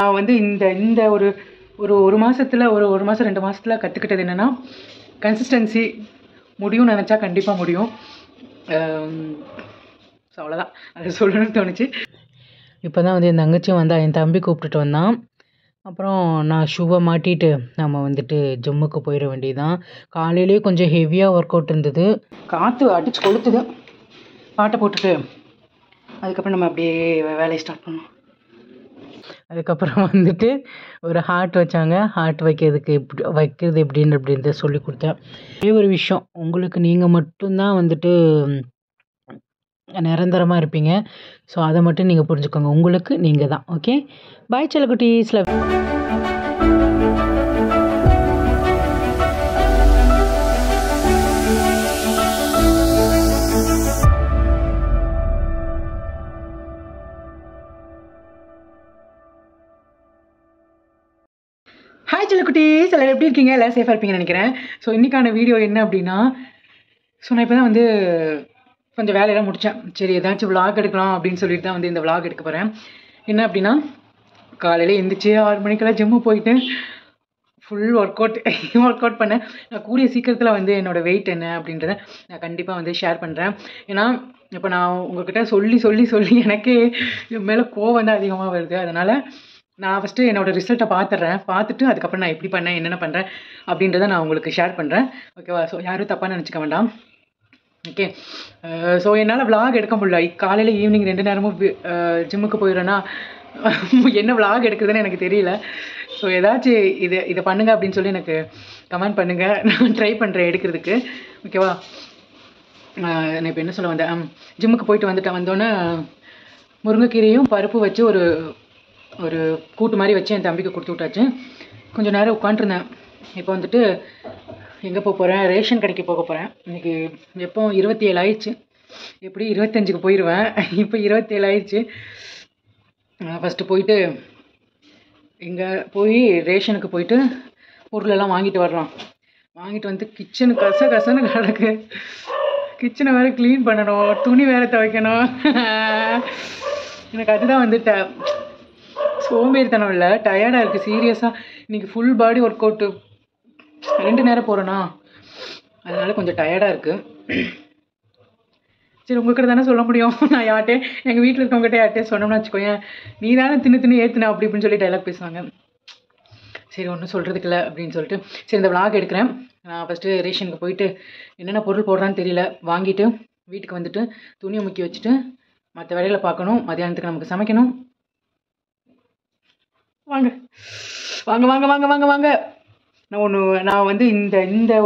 நான் வந்து இந்த இந்த ஒரு ஒரு ஒரு மாதத்தில் ஒரு மாதம் 2 மாதத்தில் கற்றுக்கிட்டது என்னென்னா, கன்சிஸ்டன்சி முடியும்னு நினச்சா கண்டிப்பாக முடியும். ஸோ அவ்வளோதான், அது சொல்லணும்னு தோணுச்சு. இப்போ தான் வந்து என் தங்கச்சியும் வந்தா, என் தம்பி கூப்பிட்டுட்டு வந்தான். அப்புறம் நான் ஷூவை மாட்டிட்டு நம்ம வந்துட்டு ஜிம்முக்கு போயிட வேண்டியதுதான். காலையிலேயே கொஞ்சம் ஹெவியாக ஒர்க் அவுட் இருந்தது, காற்று அடிச்சு கொளுத்துது. பாட்டை போட்டுட்டு அதுக்கப்புறம் நம்ம அப்படியே வேலையை ஸ்டார்ட் பண்ணோம். அதுக்கப்புறம் வந்துட்டு ஒரு ஹார்ட் வச்சாங்க. ஹார்ட் வைக்கிறது எப்படின்னு சொல்லி கொடுத்தேன். ஒரே ஒரு விஷயம், உங்களுக்கு நீங்கள் மட்டும்தான் வந்துட்டு நிரந்தரமாக இருப்பீங்க. ஸோ அதை மட்டும் நீங்கள் புரிஞ்சுக்கோங்க. உங்களுக்கு நீங்கள் தான். Okay, bye செல்லக்குட்டீஸ். ஹாய் செல்லக்குட்டீஸ், எல்லாரும் எப்படி இருக்கீங்க? எல்லோரும் சேஃபாக இருப்பீங்கன்னு நினைக்கிறேன். ஸோ இன்றைக்கான வீடியோ என்ன அப்படின்னா, ஸோ நான் இப்போ தான் வந்து கொஞ்சம் வேலையெல்லாம் முடித்தேன். சரி, ஏதாச்சும் விளாக் எடுக்கலாம் அப்படின்னு சொல்லிட்டு தான் வந்து இந்த விளாக் எடுக்க போகிறேன். என்ன அப்படின்னா, காலையில் எழுந்திரிச்சு 6 மணிக்கெல்லாம் ஜிம்மு போயிட்டு ஃபுல் ஒர்க் அவுட் பண்ணேன். நான் கூடிய சீக்கிரத்தில் வந்து என்னோடய வெயிட் என்ன அப்படின்றத நான் கண்டிப்பாக வந்து ஷேர் பண்ணுறேன். ஏன்னா இப்போ நான் உங்கள்கிட்ட சொல்லி எனக்கே மேலே கோவம் தான் அதிகமாக வருது. அதனால் நான் ஃபஸ்ட்டு என்னோடய ரிசல்ட்டை பார்த்துட்டு அதுக்கப்புறம் நான் எப்படி பண்ணேன், என்னென்ன பண்ணுறேன் அப்படின்றத நான் உங்களுக்கு ஷேர் பண்ணுறேன். ஓகேவா? ஸோ யாரும் தப்பாக நினச்சிக்க வேண்டாம். ஓகே. ஸோ என்னால் விளாக் எடுக்க முடியல. காலையில் ஈவினிங் 2 நேரமும் ஜிம்முக்கு போயிடுறேன்னா என்ன விளாக் எடுக்குதுன்னு எனக்கு தெரியல. ஸோ ஏதாச்சும் இதை பண்ணுங்க அப்படின்னு சொல்லி எனக்கு கமெண்ட் பண்ணுங்கள். நான் ட்ரை பண்ணுறேன் எடுக்கிறதுக்கு. ஓகேவா? நான் இப்போ என்ன சொல்ல வந்தேன், ஜிம்முக்கு போயிட்டு வந்தோன்னே முருங்கைக்கீரையும் பருப்பு வச்சு ஒரு கூட்டு மாதிரி வச்சு என் தம்பிக்கு கொடுத்து விட்டாச்சு. கொஞ்சம் நேரம் உட்காண்ட்ருந்தேன். இப்போ வந்துட்டு எங்கே போக போகிறேன், ரேஷன் கடைக்கு போக போகிறேன். இன்றைக்கி எப்போ 27 ஆயிடுச்சு. எப்படி 25க்கு போயிடுவேன். இப்போ 27 ஆயிடுச்சு. ஃபஸ்ட்டு போயிட்டு இங்கே போய் ரேஷனுக்கு போயிட்டு பொருளெல்லாம் வாங்கிட்டு வரலாம். வாங்கிட்டு வந்து கிச்சனு கசன்னு கிடக்கு. கிச்சனை வேறு க்ளீன் பண்ணணும், துணி வேறு துவைக்கணும். எனக்கு அதுதான் வந்து சோம்பேறித்தனம் இல்லை, டயர்டாக இருக்குது சீரியஸாக. இன்றைக்கி ஃபுல் பாடி ஒர்க் அவுட்டு 2 நேரம் போகிறேன்னா, அதனால் கொஞ்சம் டயர்டாக இருக்குது. சரி, உங்கள்கிட்ட தானே சொல்ல முடியும். நான் யார்ட்டே எங்கள் வீட்டில் இருக்கவங்ககிட்ட யார்ட்டே சொன்னோம்னு வச்சுக்கோயேன், நீ தானே தின்னு ஏற்றுனா அப்படி இப்படின்னு சொல்லி டைலாக் பேசுவாங்க. சரி, ஒன்றும் சொல்கிறதுக்கு இல்லை அப்படின்னு சொல்லிட்டு சரி இந்த விளாக் எடுக்கிறேன். நான் ஃபஸ்ட்டு ரேஷனுக்கு போயிட்டு என்னென்ன பொருள் போடுறான்னு தெரியல வாங்கிட்டு வீட்டுக்கு வந்துட்டு துணியை முக்கி வச்சுட்டு மற்ற வேலைகளை பார்க்கணும். மதியானத்துக்கு நமக்கு சமைக்கணும். வாங்க வாங்க வாங்க வாங்க வாங்க வாங்க நான் வந்து இந்த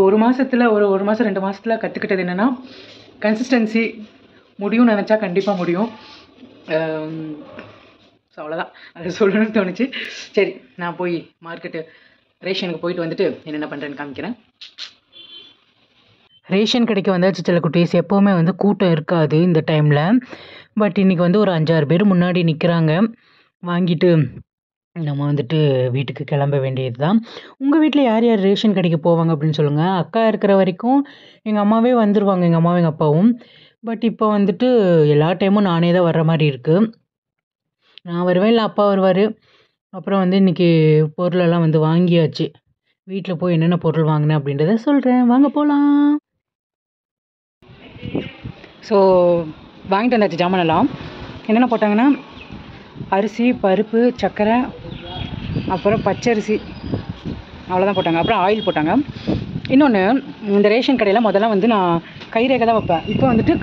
ஒரு மாதத்தில் ஒரு மாதம் 2 மாதத்தில் கற்றுக்கிட்டது என்னென்னா, கன்சிஸ்டன்சி முடியும்னு நினச்சா கண்டிப்பாக முடியும். ஸோ அவ்வளோதான், அது சொல்லணும்னு தோணுச்சு. சரி, நான் போய் ரேஷனுக்கு போயிட்டு வந்துட்டு என்னென்ன பண்ணுறேன்னு காமிக்கிறேன். ரேஷன் கடைக்கு வந்தாச்சு செல்லக்குட்டீஸ். எப்போவுமே வந்து கூட்டம் இருக்காது இந்த டைமில். பட் இன்றைக்கி வந்து ஒரு 5-6 பேர் முன்னாடி நிற்கிறாங்க. வாங்கிட்டு நம்ம வந்துட்டு வீட்டுக்கு கிளம்ப வேண்டியது தான். உங்கள் வீட்டில் யார் யார் ரேஷன் கடைக்கு போவாங்க அப்படின்னு சொல்லுங்கள். அக்கா இருக்கிற வரைக்கும் எங்கள் அம்மாவே வந்துடுவாங்க, எங்கள் அம்மாவும் எங்கள் அப்பாவும். பட் இப்போ வந்துட்டு எல்லா டைமும் நானே தான் வர்ற மாதிரி இருக்குது. நான் வருவேன், இல்லை அப்பா வருவார். அப்புறம் வந்து இன்றைக்கி பொருளெல்லாம் வந்து வாங்கியாச்சு. வீட்டில் போய் என்னென்ன பொருள் வாங்கினேன் அப்படின்றத சொல்கிறேன். வாங்க போகலாம். ஸோ வாங்கிட்டு வந்தாச்சு ஜாமானெல்லாம். என்னென்ன போட்டாங்கன்னா, அரிசி, பருப்பு, சர்க்கரை, அப்புறம் பச்சரிசி, அவ்வளோதான் போட்டாங்க. அப்புறம் ஆயில் போட்டாங்க. இன்னொன்று, இந்த ரேஷன் கடையில் முதல்ல வந்து நான் கைரேகை தான் வைப்பேன். இப்போ வந்துட்டு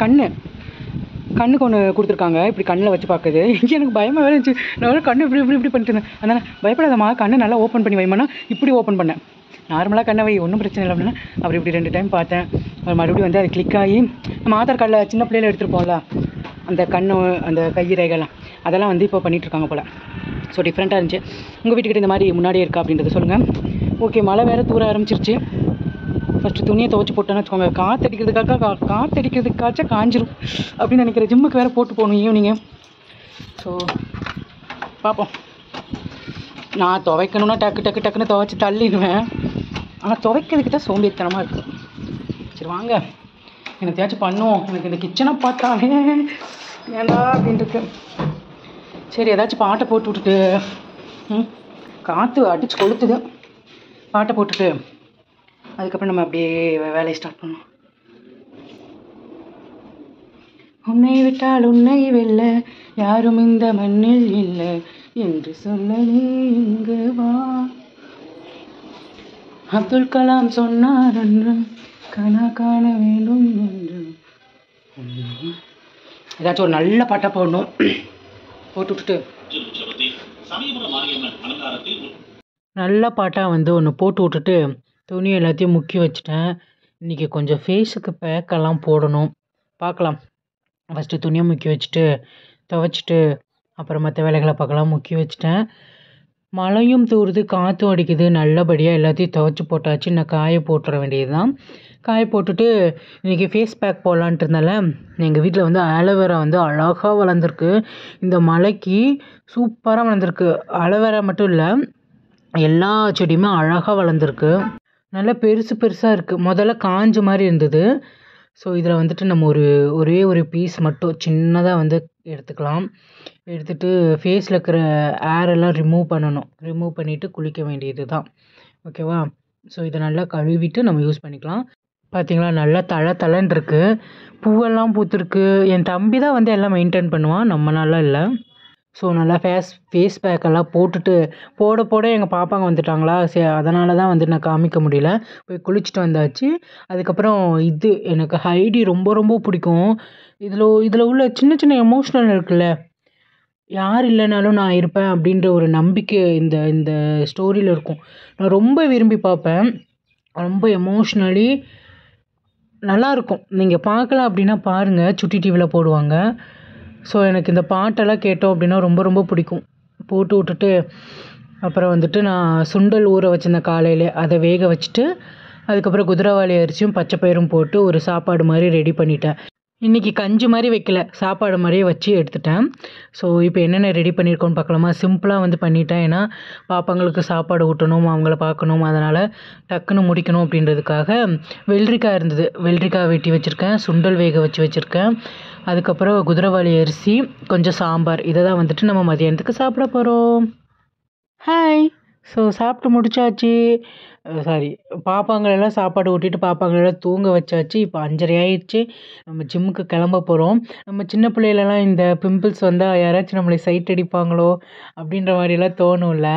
கண்ணுக்கு ஒன்று கொடுத்துருக்காங்க. இப்படி கண்ணில் வச்சு பார்க்குது. எனக்கு பயமாக வேறு இருந்துச்சு. நான் கண்ணு இப்படி பண்ணிட்டு இருந்தேன். அதனால் பயப்படாதம்மா, கண்ணை நல்லா ஓப்பன் பண்ணி வைமானா இப்படி ஓப்பன் பண்ணேன். நார்மலாக கண்ணை வை, ஒன்றும் பிரச்சனை இல்லை அப்படின்னா. அப்புறம் இப்படி 2 டைம் பார்த்தேன். மறுபடியும் வந்து அது கிளிக் ஆகி நம்ம ஆதார் கார்டில் சின்ன பிள்ளையில எடுத்துருப்போம்ல, அந்த கண்ணு அந்த கைரேகைலாம் அதெல்லாம் வந்து இப்போ பண்ணிகிட்ருக்காங்க போல். ஸோ டிஃப்ரெண்ட்டாக இருந்துச்சு. உங்கள் வீட்டுக்கிட்ட இந்த மாதிரி முன்னாடியே இருக்கா அப்படின்றத சொல்லுங்கள். ஓகே, மழை வேறு தூர ஆரம்பிச்சிருச்சு. ஃபஸ்ட்டு துணியை துவைச்சி போட்டோன்னு வச்சுக்கோங்க, காற்றடிக்கிறதுக்காச்சும் காஞ்சிரும் அப்படின்னு நினைக்கிறேன். ஜிம்முக்கு வேறு போட்டு போகணும் ஈவினிங்கு. ஸோ பார்ப்போம். நான் துவைக்கணுன்னா டக்குன்னு துவைச்சி தள்ளிடுவேன். ஆனால் துவைக்கிறதுக்கு தான் சோம்பேறித்தனமாக இருக்குது. சரி வாங்க, எனக்கு ஏதாச்சும் பண்ணுவோம். எனக்கு இந்த கிச்சனை பார்த்தாலே ஏண்டா அப்படின்ட்டு. சரி ஏதாச்சும் பாட்டை போட்டு விட்டுட்டு காற்று அடித்து கொளுத்துது. பாட்டை போட்டுட்டு அதுக்கப்புறம் நம்ம அப்படியே வேலையை ஸ்டார்ட் பண்ணோம். உன்னை விட்டால் உன்னை வெல்ல யாரும் இந்த மண்ணில் இல்லை என்று சொல்லலே இங்கு வா. அப்துல் கலாம் சொன்னார் என்று கனா காண வேண்டும் என்று. ஏதாச்சும் ஒரு நல்ல பாட்டை போடணும். போட்டு விட்டுட்டு நல்ல பாட்டாக வந்து ஒன்று போட்டு விட்டுட்டு துணி எல்லாத்தையும் முக்கி வச்சுட்டேன். இன்றைக்கி கொஞ்சம் ஃபேஸுக்கு பேக்கெல்லாம் போடணும். பார்க்கலாம். ஃபஸ்ட்டு துணியை முக்கி வச்சுட்டு துவைச்சிட்டு அப்புறம் மற்ற வேலைகளை பார்க்கலாம். முக்கி வச்சுட்டேன். மழையும் தூறுது, காற்றும் அடிக்குது. நல்லபடியாக எல்லாத்தையும் துவைச்சி போட்டாச்சு. நான் காய போட்டுற வேண்டியது தான். காய போட்டுட்டு இன்றைக்கி ஃபேஸ் பேக் போடலான்ட்டு இருந்தால எங்கள் வீட்டில் வந்து ஆலோவேரா வந்து அழகாக வளர்ந்துருக்கு. இந்த மழைக்கு சூப்பராக வளர்ந்துருக்கு. ஆலோவேரா மட்டும் இல்லை, எல்லா செடியுமே அழகாக வளர்ந்துருக்கு. நல்லா பெருசு பெருசாக இருக்குது. முதல்ல காஞ்ச மாதிரி இருந்தது. ஸோ இதில் வந்துட்டு நம்ம ஒரே ஒரு பீஸ் மட்டும் சின்னதாக வந்து எடுத்துக்கலாம். எடுத்துகிட்டு ஃபேஸில் இருக்கிற ஏரெல்லாம் ரிமூவ் பண்ணணும். ரிமூவ் பண்ணிவிட்டு குளிக்க வேண்டியது தான். ஓகேவா? ஸோ இதை நல்லா கழுவிட்டு நம்ம யூஸ் பண்ணிக்கலாம். பார்த்திங்களா, நல்லா தழன்னு இருக்குது. பூவெல்லாம் பூத்துருக்கு. என் தம்பி தான் வந்து எல்லாம் மெயின்டைன் பண்ணுவான், நம்மளால இல்லை. ஸோ நல்லா ஃபேஸ் பேக்கெல்லாம் போட்டுட்டு போட எங்கள் பாப்பாங்க வந்துட்டாங்களா, சரி அதனால தான் வந்து நான் காமிக்க முடியல. போய் குளிச்சுட்டு வந்தாச்சு. அதுக்கப்புறம் இது எனக்கு ஹைடி ரொம்ப ரொம்ப பிடிக்கும். இதில் உள்ள சின்ன சின்ன எமோஷ்னல் இருக்குல்ல, யார் இல்லைனாலும் நான் இருப்பேன் அப்படின்ற ஒரு நம்பிக்கை இந்த ஸ்டோரியில் இருக்கும். நான் ரொம்ப விரும்பி பார்ப்பேன். ரொம்ப எமோஷ்னலி நல்லாயிருக்கும். நீங்கள் பார்க்கலாம் அப்படின்னா பாருங்கள், சுட்டி டிவியில் போடுவாங்க. ஸோ எனக்கு இந்த பாட்டெல்லாம் கேட்டோம் அப்படின்னா ரொம்ப ரொம்ப பிடிக்கும். போட்டு விட்டுட்டு அப்புறம் வந்துட்டு நான் சுண்டல் ஊற வச்சிருந்தேன் காலையில். அதை வேக வச்சுட்டு அதுக்கப்புறம் குதிரைவாலி அரிசியும் பச்சை பயிரும் போட்டு ஒரு சாப்பாடு மாதிரி ரெடி பண்ணிட்டேன். இன்றைக்கி கஞ்சி மாதிரி வைக்கல, சாப்பாடு மாதிரியே வச்சு எடுத்துட்டேன். ஸோ இப்போ என்னென்ன ரெடி பண்ணியிருக்கோன்னு பார்க்கலாமா? சிம்பிளாக வந்து பண்ணிட்டேன். ஏன்னா பாப்பாங்களுக்கு சாப்பாடு ஊட்டணும், அவங்கள பார்க்கணும், அதனால் டக்குன்னு முடிக்கணும் அப்படின்றதுக்காக. வெள்ளரிக்காய் இருந்தது, வெள்ளரிக்காய் வெட்டி வச்சுருக்கேன். சுண்டல் வேக வச்சுருக்கேன். அதுக்கப்புறம் குதிரைவாலி அரிசி, கொஞ்சம் சாம்பார். இதை தான் வந்துட்டு நம்ம மதியானத்துக்கு சாப்பிட போகிறோம். ஹாய். ஸோ சாப்பிட்டு முடிச்சாச்சு. பாப்பாங்களெல்லாம் சாப்பாடு ஊட்டிட்டு பாப்பாங்களெல்லாம் தூங்க வச்சாச்சு. இப்போ 5:30 ஆயிடுச்சு. நம்ம ஜிம்முக்கு கிளம்ப போகிறோம். நம்ம சின்ன பிள்ளைகளெல்லாம் இந்த பிம்பிள்ஸ் வந்தால் யாராச்சும் நம்மளை சைட் அடிப்பாங்களோ அப்படின்ற மாதிரிலாம் தோணும்ல.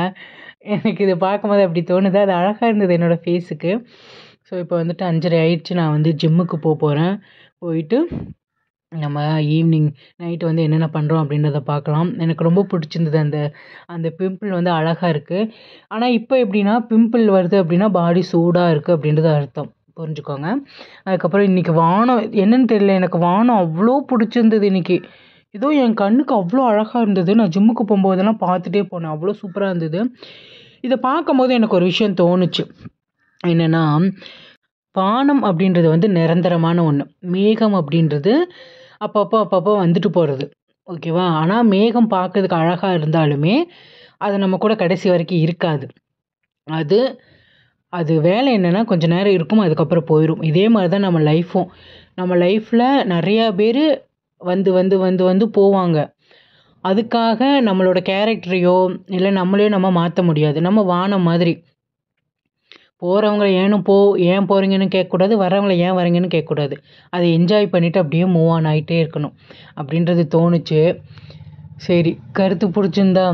எனக்கு இது பார்க்கும்போது அப்படி தோணுது. அது அழகாக இருந்தது என்னோடய ஃபேஸுக்கு. ஸோ இப்போ வந்துட்டு 5:30 ஆயிடுச்சு. நான் வந்து ஜிம்முக்கு போகிறேன். போயிட்டு நம்ம ஈவினிங் நைட்டு வந்து என்னென்ன பண்ணுறோம் அப்படின்றத பார்க்கலாம். எனக்கு ரொம்ப பிடிச்சிருந்தது அந்த பிம்பிள் வந்து அழகாக இருக்குது. ஆனால் இப்போ எப்படின்னா, பிம்பிள் வருது அப்படின்னா பாடி சூடாக இருக்குது அப்படின்றது அர்த்தம், புரிஞ்சுக்கோங்க. அதுக்கப்புறம் இன்றைக்கி வானம் என்னன்னு தெரியல, எனக்கு வானம் அவ்வளோ பிடிச்சிருந்தது இன்றைக்கி. ஏதோ என் கண்ணுக்கு அவ்வளோ அழகாக இருந்தது. நான் ஜிம்முக்கு போகும்போதெல்லாம் பார்த்துட்டே போனேன், அவ்வளோ சூப்பராக இருந்தது. இதை பார்க்கும்போது எனக்கு ஒரு விஷயம் தோணுச்சு. என்னென்னா, வானம் அப்படின்றது வந்து நிரந்தரமான ஒன்று. மேகம் அப்படின்றது அப்பப்போ வந்துட்டு போகிறது. ஓகேவா? ஆனால் மேகம் பார்க்கறதுக்கு அழகாக இருந்தாலுமே அது நம்ம கூட கடைசி வரைக்கும் இருக்காது. அது வேலை என்னென்னா, கொஞ்சம் நேரம் இருக்கும், அதுக்கப்புறம் போயிடும். இதே மாதிரி தான் நம்ம லைஃப்பும். நம்ம லைஃப்பில் நிறையா பேர் வந்து போவாங்க. அதுக்காக நம்மளோட கேரக்டரையோ இல்லை நம்மளையோ நம்ம மாற்ற முடியாது. நம்ம வானம் மாதிரி. போகிறவங்கள ஏன் போகிறீங்கன்னு கேட்கக்கூடாது, வர்றவங்கள ஏன் வரீங்கன்னு கேட்கக்கூடாது. அதை என்ஜாய் பண்ணிவிட்டு அப்படியே மூவ் ஆன் ஆகிட்டே இருக்கணும் அப்படின்றது தோணுச்சு. சரி, கருத்து பிடிச்சிருந்தா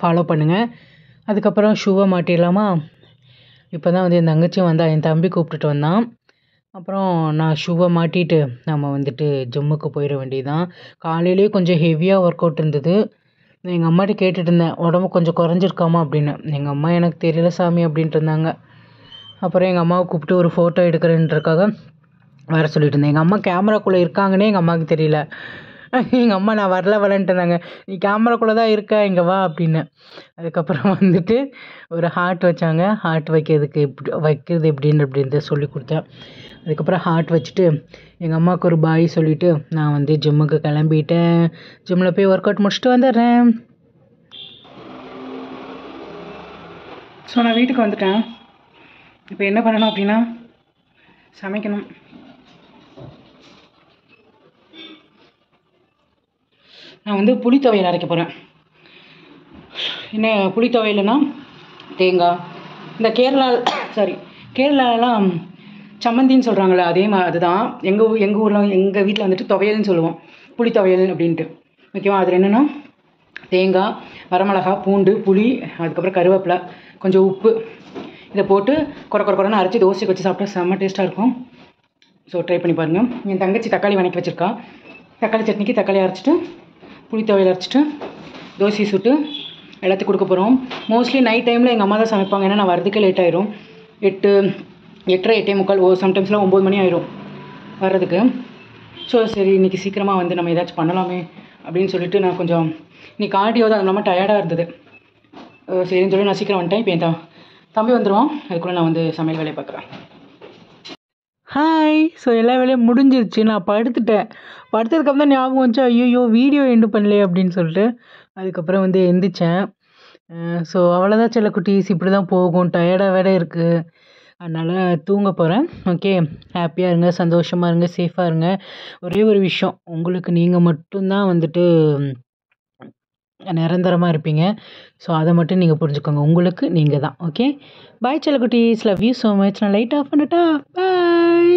ஃபாலோ பண்ணுங்கள். அதுக்கப்புறம் ஷூவை மாட்டிடலாமா? இப்போ தான் வந்து என் தங்கச்சியும் வந்தால், என் தம்பி கூப்பிட்டுட்டு வந்தான். அப்புறம் நான் ஷூவை மாட்டிட்டு நம்ம வந்துட்டு ஜிம்முக்கு போயிட வேண்டியதுதான். காலையிலேயே கொஞ்சம் ஹெவியாக ஒர்க் அவுட் இருந்தது. எங்கள் அம்மாட்ட கேட்டுட்டு இருந்தேன், உடம்பு கொஞ்சம் குறைஞ்சிருக்காமா அப்படின்னு. எங்கள் அம்மா எனக்கு தெரியல சாமி அப்படின்ட்டு இருந்தாங்க. அப்புறம் எங்கள் அம்மாவை கூப்பிட்டு ஒரு ஃபோட்டோ எடுக்கிறேன்றக்காக வர சொல்லிட்டு இருந்தேன். எங்கள் அம்மா கேமராக்குள்ளே இருக்காங்கன்னே எங்கள் அம்மாவுக்கு தெரியல. எங்கள் அம்மா நான் வரலன்ட்டு இருந்தாங்க. நீ கேமராக்குள்ளே தான் இருக்க, இங்கே வா அப்படின்னு. அதுக்கப்புறம் வந்துட்டு ஒரு ஹார்ட் வச்சாங்க. ஹார்ட் வைக்கிறது எப்படின்னு சொல்லி கொடுத்தேன். அதுக்கப்புறம் ஹார்ட் வச்சுட்டு எங்கள் அம்மாவுக்கு ஒரு பாய் சொல்லிவிட்டு நான் வந்து ஜிம்முக்கு கிளம்பிட்டேன். ஜிம்மில் போய் ஒர்க் அவுட் முடிச்சுட்டு வந்துடுறேன். ஸோ நான் வீட்டுக்கு வந்துட்டேன். இப்போ என்ன பண்ணணும் அப்படின்னா, சமைக்கணும். நான் வந்து புளி துவையல் அரைக்க போகிறேன். என்ன புளி துவையல்னா தேங்காய், இந்த கேரளாலாம் சம்மந்தின்னு சொல்கிறாங்களே அதே அதுதான். எங்கள் ஊரில் எங்கள் வீட்டில் வந்துட்டு துவையல்னு சொல்லுவோம், புளி துவையல் அப்படின்ட்டு. ஓகேவா? அதில் என்னென்னா தேங்காய், வரமிளகா, பூண்டு, புளி, அதுக்கப்புறம் கருவேப்பிலை, கொஞ்சம் உப்பு, இதை போட்டு குறைன்னு அரைச்சி தோசைக்கு வச்சு சாப்பிட்டா செம்ம டேஸ்ட்டாக இருக்கும். ஸோ ட்ரை பண்ணி பாருங்கள். என் தங்கச்சி தக்காளி வணக்கி வச்சுருக்கா. தக்காளி சட்னிக்கு தக்காளி அரைச்சிட்டு புளி துவையல் அரைச்சிட்டு தோசை சுட்டு எல்லாத்துக்கும் கொடுக்க போகிறோம். மோஸ்ட்லி நைட் டைமில் எங்கள் அம்மா தான் சமைப்பாங்க. ஏன்னா நான் வரதுக்கே லேட் ஆயிரும். 8:30 8:45 சம்டைம்ஸ்லாம் 9 மணி ஆயிரும் வர்றதுக்கு. ஸோ சரி இன்றைக்கி சீக்கிரமாக வந்து நம்ம ஏதாச்சும் பண்ணலாமே அப்படின்னு சொல்லிட்டு நான் கொஞ்சம் இன்னைக்கு கார்டியோ தான், அது இல்லாமல் டயர்டாக இருந்தது. சரின்னு சொல்லி நான் சீக்கிரம் வந்துட்டேன். இப்போ என் தம்பி வந்துடுவான், அதுக்குள்ளே நான் வந்து சமையல் வேலையை பார்க்குறேன். ஹாய். ஸோ எல்லா வேலையும் முடிஞ்சிருச்சு. நான் படுத்துட்டேன். படுத்ததுக்கப்புறம் தான் ஞாபகம் வந்துச்சு, ஐயோ வீடியோ எண்டு பண்ணலையே அப்படின்னு சொல்லிட்டு. அதுக்கப்புறம் வந்து எந்திரிச்சேன். ஸோ அவ்வளோதான் செல்லக்குட்டீஸ், இப்படி தான் போகும். டயர்டாக வேற இருக்குது, அதனால் தூங்க போகிறேன். ஓகே, ஹாப்பியாக இருங்க, சந்தோஷமாக இருங்க, சேஃபாக இருங்க. ஒரே ஒரு விஷயம், உங்களுக்கு நீங்கள் மட்டும்தான் வந்துட்டு நிரந்தரமாக இருப்பீங்க. ஸோ அதை மட்டும் நீங்கள் புரிஞ்சுக்கோங்க, உங்களுக்கு நீங்கள் தான். ஓகே, பாய் செல்லக்குட்டீஸ், லவ் யூ ஸோ மச். நான் லைட் ஆஃப் பண்ணட்டா? பாய்.